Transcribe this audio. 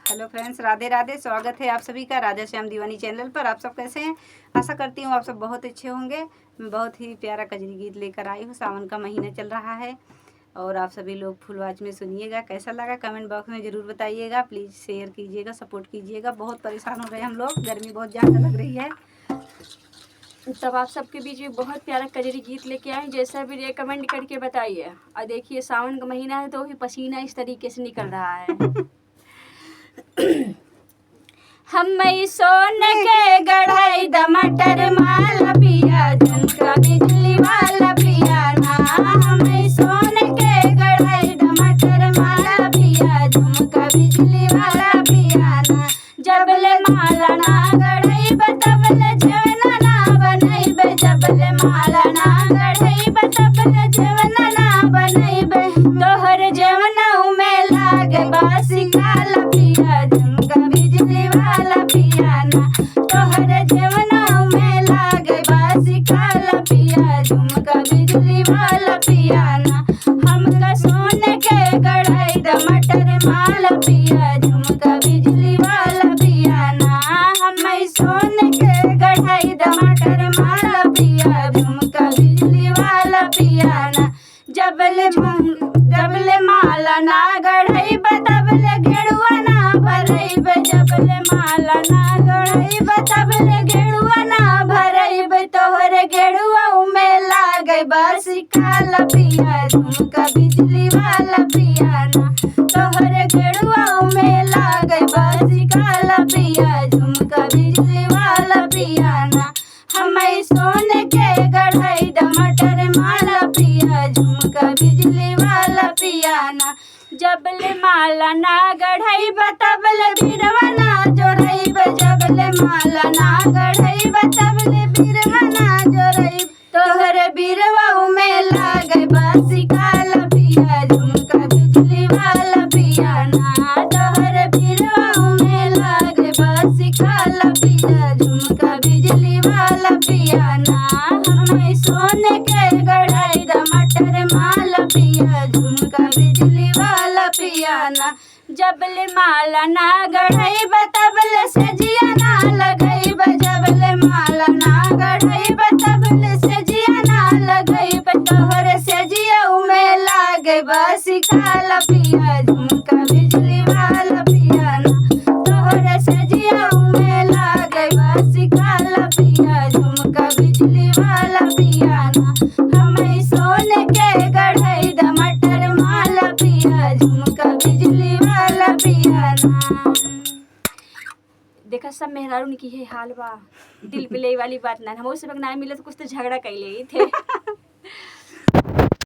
Hello friends, Radhe Radhe. स्वागत है आप सभी का राधा श्याम दीवानी चैनल पर। आप सब कैसे हैं? आशा करती हूँ आप सब बहुत अच्छे होंगे। मैं बहुत ही प्यारा कजरी गीत लेकर आई हूँ। सावन का महीना चल रहा है और आप सभी लोग फुल वॉच में सुनिएगा। कैसा लगा कमेंट बॉक्स में ज़रूर बताइएगा। प्लीज़ शेयर कीजिएगा, सपोर्ट कीजिएगा। बहुत परेशान हो रहे हैं हम लोग, गर्मी बहुत ज़्यादा लग रही है। तब आप सबके बीच में बहुत प्यारा कजरी गीत लेके आए, जैसा भी रेकमेंड करके बताइए। और देखिए सावन का महीना है तो भी पसीना इस तरीके से निकल रहा है। हम सोन के गढ़ाई टमाटर माला पिया, झुमका बिजली वाला पिया ना। हम सोन के गढ़ाई टमाटर माला पिया, झुमका बिजली वाला पिया ना। जबले माला ना गढ़ाई तबले जेवना ना बनैबे, जबले माला ना गढ़ाई तबले जेवना ना बनैबे। तोहर जेवना में लागे बासी काला पिया, झुमका बिजली वाला पिया ना। तोहर जेवना में लागे बासी काला पिया, झुमका बिजली वाला पिया ना। हमका सोने के गढ़ाई टमाटर माला पिया, झुमका बिजली वाला पिया ना। हम सोने के गढ़ाई टमाटर माला पिया, झुमका बिजली वाला पिया ना। जबले माला ना गढ़ाई तबले गेरुआ ना भरैबे, जबले माला ना गढ़ाई तबले गेरुआ ना भरैबे। तोहरे गेरुआ में लागे बासी काला पिया, झुमका बिजली वाला पिया ना। तोहरे गेरुआ में लागे बासी काला पिया, झुमका बिजली वाला पिया ना। हम सोने के गढ़ाई टमाटर माला पिया, झुमका बिजली वाला पिया ना। जबले माला ना गढ़ाई तबले बिरवा ना जोड़ैबे, जबले माला ना गढ़ाई तबले बिरवा ना जोड़ैबे। तोहरे बिरवा में लागे बासी काला पिया, झुमका बिजली वाला पिया ना। तोहरे बिरवा में लागे बासी काला पिया, झुमका बिजली वाला पिया ना। हम सोने के गढ़ाई टमाटर माला पिया, झुमका बिजली वाला पिया ना। जबले माला ना गढ़ाई तबले सेजिया ना लगैबे, जबले माला ना गढ़ाई तबले सेजिया ना लगैबे। तोहरे सेजिया में लागे बासी काला पिया, झुमका बिजली वाला पिया ना। तोहरे सेजिया में लागे बासी काला पिया, झुमका बिजली वाला पिया ना। हम सोने के गढ़ाई टमाटर माला पिया, झुमका बिजली वाला पिया ना। देखा सब मेहरारू की है हाल बा, दिल पे ले वाली बात ना। हम उससे ना मिले तो कुछ तो झगड़ा कर ले थे।